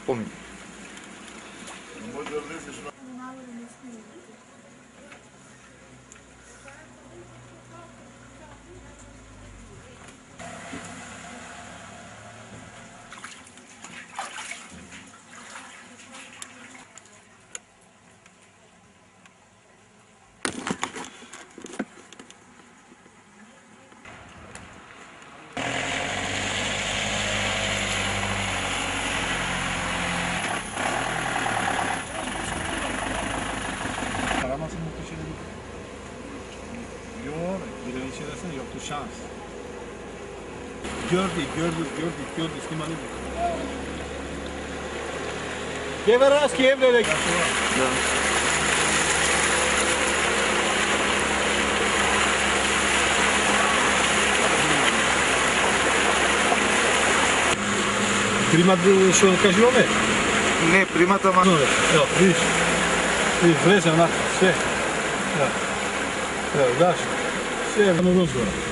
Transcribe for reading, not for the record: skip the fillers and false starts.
Pomni. Aramasın muhteşem değil. Yok, birini içerisinde yoktu şans. Gördük, sнимали. Keveras evlenek. Da. Prima što kaži ome? Ne, primata ma... Evo, vidiš. Vidiš, leže onako, sve. Evo, daš. Sve je ono rozgovor.